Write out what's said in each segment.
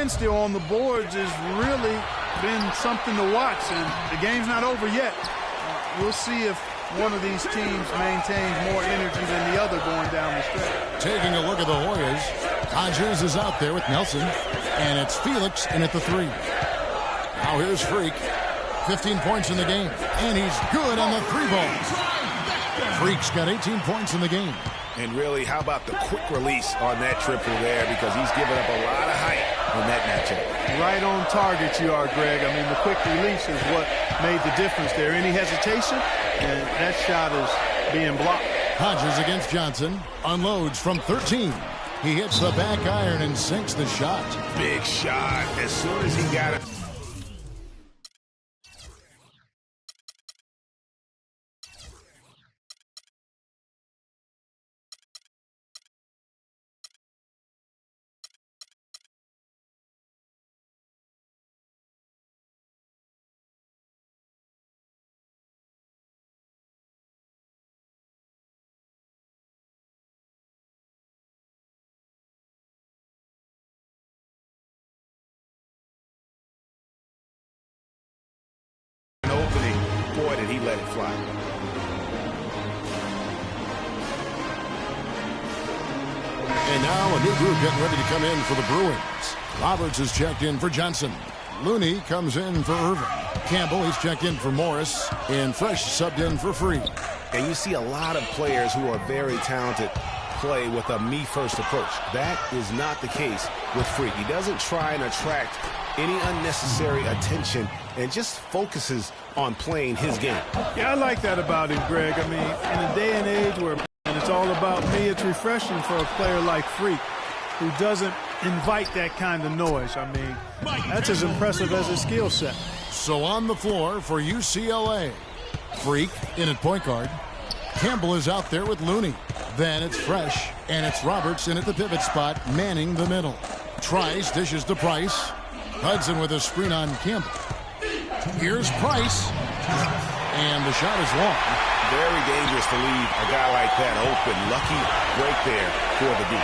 Still on the boards has really been something to watch, and the game's not over yet. We'll see if one of these teams maintains more energy than the other going down the stretch. Taking a look at the Hoyas, Hodges is out there with Nelson, and it's Felix in at the 3. Now here's Freak, 15 points in the game, and he's good on the 3 ball. Freak's got 18 points in the game. And really, how about the quick release on that triple there, because he's given up a lot of height on that matchup. Right on target you are, Greg. I mean, the quick release is what made the difference there. Any hesitation, and that shot is being blocked. Hodges against Johnson, unloads from 13. He hits the back iron and sinks the shot. Big shot. As soon as he got it. Boy, did he let it fly. And now a new group getting ready to come in for the Bruins. Roberts is checked in for Johnson. Looney comes in for Irvin. Campbell, he's checked in for Morris. And Fresh subbed in for Free. And you see a lot of players who are very talented play with a me-first approach. That is not the case with Free. He doesn't try and attract any unnecessary attention and just focuses on playing his game. Yeah, I like that about him, Greg. I mean, in a day and age where it's all about me, it's refreshing for a player like Freak, who doesn't invite that kind of noise. I mean, that's as impressive as his skill set. So on the floor for UCLA, Freak in at point guard. Campbell is out there with Looney. Then it's Fresh, and it's Roberts in at the pivot spot, manning the middle. Trice dishes to Price. Hudson with a screen on Campbell. Here's Price. And the shot is long. Very dangerous to leave a guy like that open. Lucky break there for the D.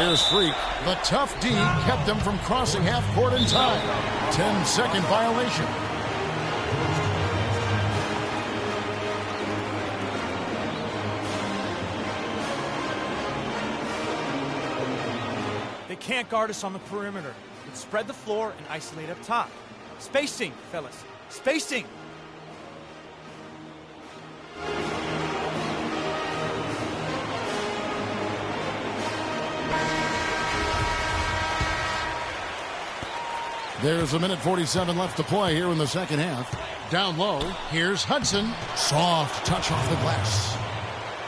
Here's Freak. The tough D kept them from crossing half court in time. 10-second violation. They can't guard us on the perimeter. Let's spread the floor and isolate up top. Spacing, fellas. Spacing. There's 1:47 left to play here in the second half. Down low, here's Hudson. Soft touch off the glass.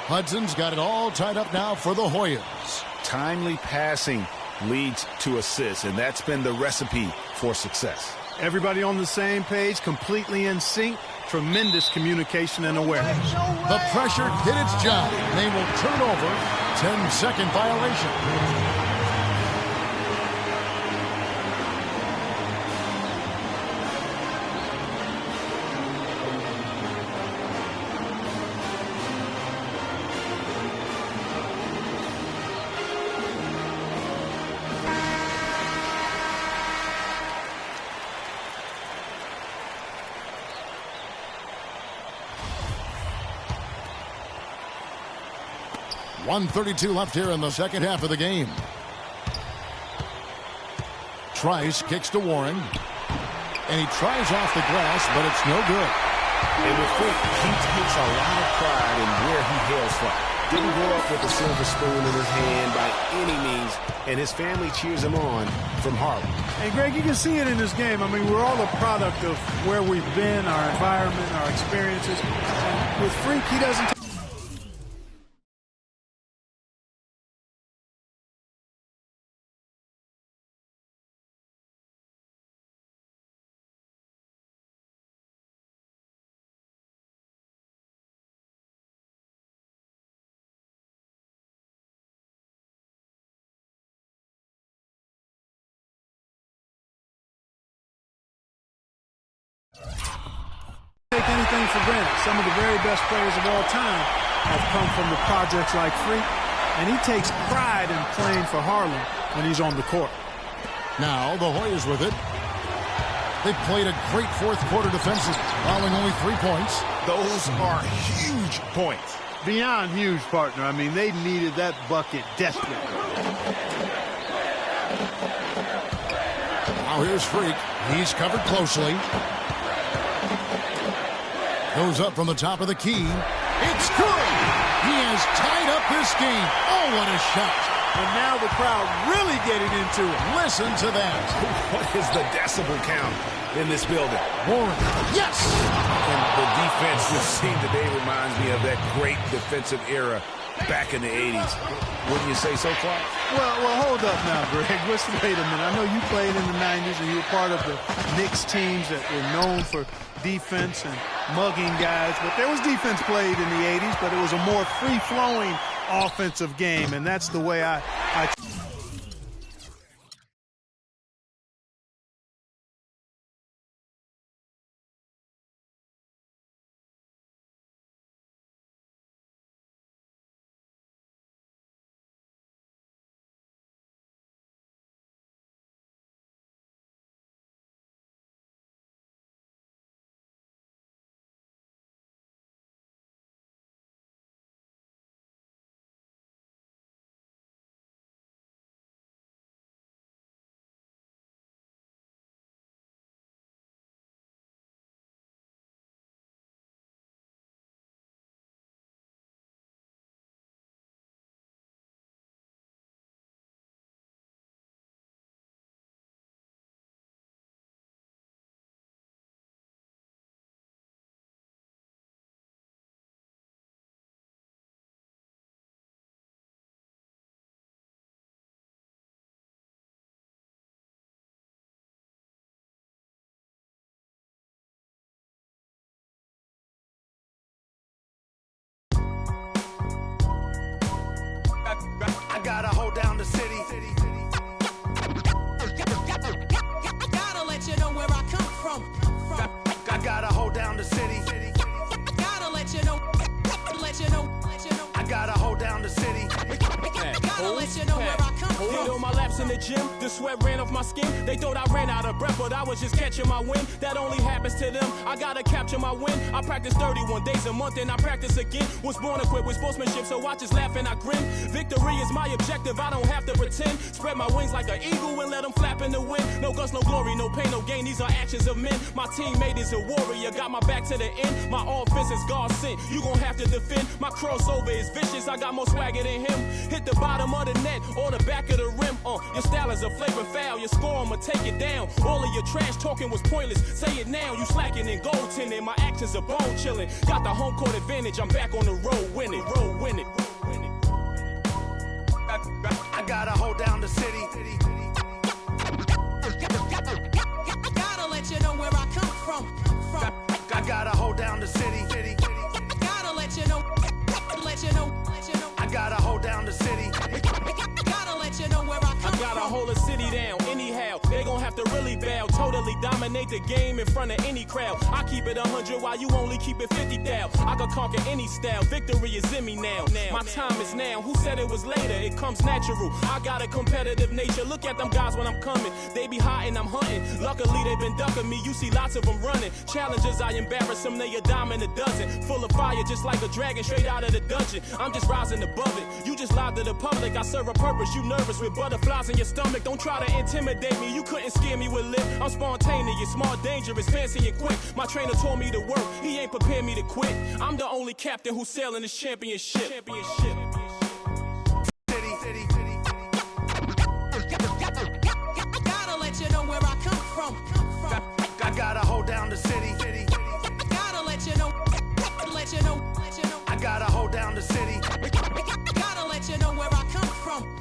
Hudson's got it all tied up now for the Hoyas. Timely passing leads to assists, and that's been the recipe for success. Everybody on the same page, completely in sync. Tremendous communication and awareness. The pressure did its job. They will turn over. 10-second violation. .132 left here in the second half of the game. Trice kicks to Warren. And he tries off the glass, but it's no good. And with Freak, he takes a lot of pride in where he hails from. Didn't grow up with a silver spoon in his hand by any means, and his family cheers him on from Harlem. And Greg, you can see it in this game. I mean, we're all a product of where we've been, our environment, our experiences. And with Freak, he doesn't take anything for granted. Some of the very best players of all time have come from the projects like Freak. and he takes pride in playing for Harlem when he's on the court. Now the Hoyas with it. They played a great fourth quarter defensive, allowing only 3 points. Those are huge points. Beyond huge, partner. I mean, they needed that bucket desperately. Now here's Freak. He's covered closely. Goes up from the top of the key. It's good! He has tied up this game. Oh, what a shot. And now the crowd really getting into it. Listen to that. What is the decibel count in this building? Warren. Yes! And the defense we've seen today reminds me of that great defensive era back in the 80s. Wouldn't you say so, Clark? Well, hold up now, Greg. Wait a minute. I know you played in the 90s and you were part of the Knicks teams that were known for defense and mugging guys. But there was defense played in the 80s, but it was a more free-flowing offensive game, and that's the way I gotta hold down the city. Gotta let you know where I come from. I gotta hold down the city. Gotta let you know. I gotta hold down the city. Gotta let you know where I come from. Hit on my laps in the gym, the sweat ran off my skin. They thought I ran out of breath, but I was just catching my wind. That only happens to them. I gotta capture my win. I practice 31 days a month and I practice again. Was born equipped with sportsmanship, so I just laugh and I grin. Victory is my objective, I don't have to pretend. Spread my wings like an eagle and let them flap in the wind. No guts, no glory, no pain, no gain. These are actions of men. My teammate is a warrior, got my back to the end. My offense is God sent. You gon' have to defend. My crossover is vicious, I got more swagger than him. Hit the bottom of the net or the back of the rim. Your style is a flavor foul. Your score, I'ma take it down. All of your trash talking was pointless. Say it now, you slacking in goaltending. My actions are bone chilling. Got the home court advantage. I'm back on the road winning. I gotta hold down the city. Gotta let you know where I come from. I gotta hold down the city. Gotta let you know. I gotta hold down the city. Gotta let you know where I come from. I gotta hold a city down. Anyhow, they gon' have to really bow. Totally dominate the game in front of any crowd. I keep it 100 while you only keep it 50 down. I could conquer any style. Victory is in me now. My time is now. Who said it was later? It comes natural. I got a competitive nature. Look at them guys when I'm coming. They be hot and I'm hunting. Luckily they been ducking me. You see lots of them running. Challenges, I embarrass them. They a dime in a dozen. Full of fire just like a dragon straight out of the dungeon. I'm just rising above it. You just lied to the public. I serve a purpose. You nervous with butterflies in your stomach. Don't try to intimidate me. You couldn't scare me with lip. I'm spontaneous, smart, dangerous, fancy and quick. My trainer told me to work. He ain't prepared me to quit. I'm the only captain who's sailing this championship. Gotta let you know where I come from. I gotta hold down the city. Gotta let you know. I gotta hold down the city. Gotta let you know where I come from.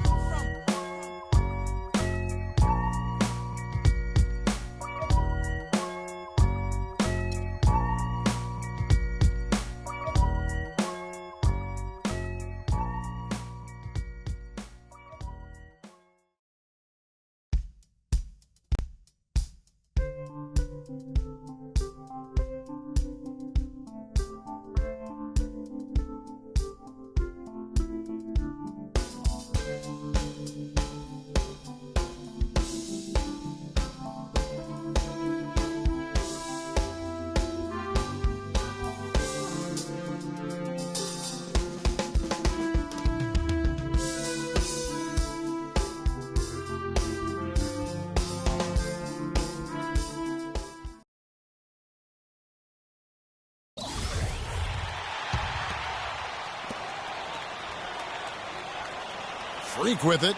Freak with it.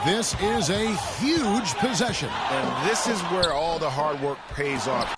This is a huge possession. And this is where all the hard work pays off.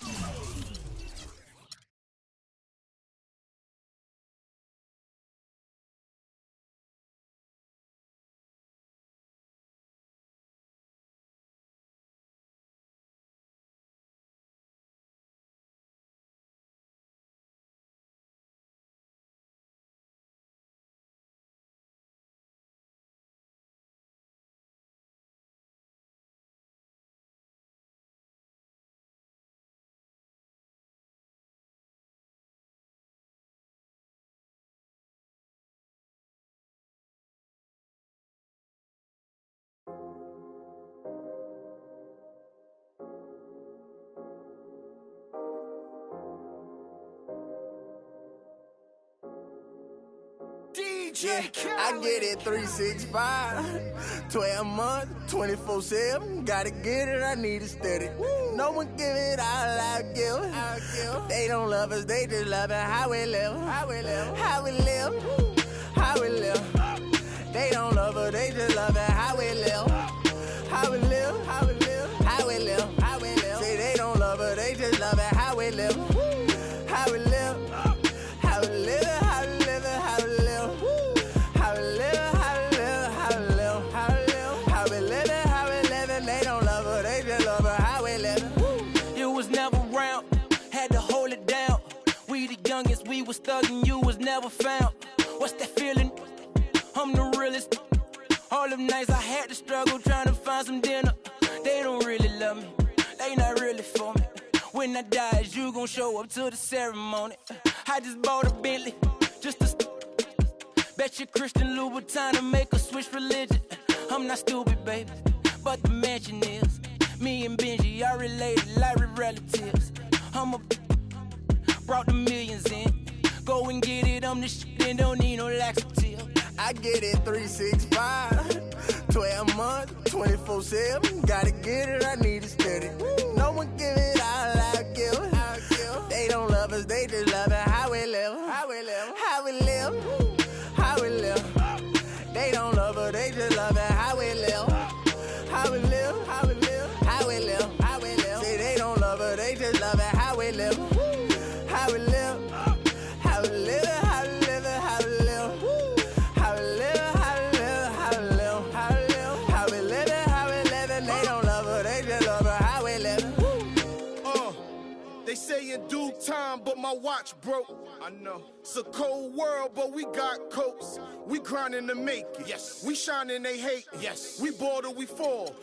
Yeah, I get it 365, 12 months, 24/7. Gotta get it, I need it steady. No one give it all I give. They don't love us, they just love it how we live. How we live. How we live. How we live. They don't love us, they just love it how we live. How we live. How we live. How we live. How we live. Say they don't love us, they just love it how we live. How we live. How we live. How we live. How we live. How we live. How we live. How we live. How we live. How we live. How we live. They don't love us, they just love it how we live. You was never around, had to hold it down. We the youngest, we was thugging, you was never found. What's that feeling? I'm the realest. All them nights I had to struggle trying to find some dinner. They don't really love me, they not really for me. When I die, is you gon' show up to the ceremony? I just bought a Bentley, just to bet you Christian Louboutin to make a switch religion. I'm not stupid, baby, but the mansion is. Me and Benji are related like we're relatives. Brought the millions in. Go and get it, I'm the shit and don't need no laxative. I get it 365, 12 months, 24/7. Gotta get it, I need it steady. No one give it all I give. They don't love us, they just love it how we live. How we live. How we live. How we live. They don't love us, they just love it how we live. How we live. How we live. How we live. How we live. Say they don't love us, they just love it how we live. How we live. How we live. How we live. How we live. How we live. How we live. How we live. How we live. How we live. How we live. They don't love us, they just love it how we live. They say in due time, but my watch broke. I know. It's a cold world, but we got coats. We grinding to make it. Yes. We shining, they hate. Yes. We ball till we fall.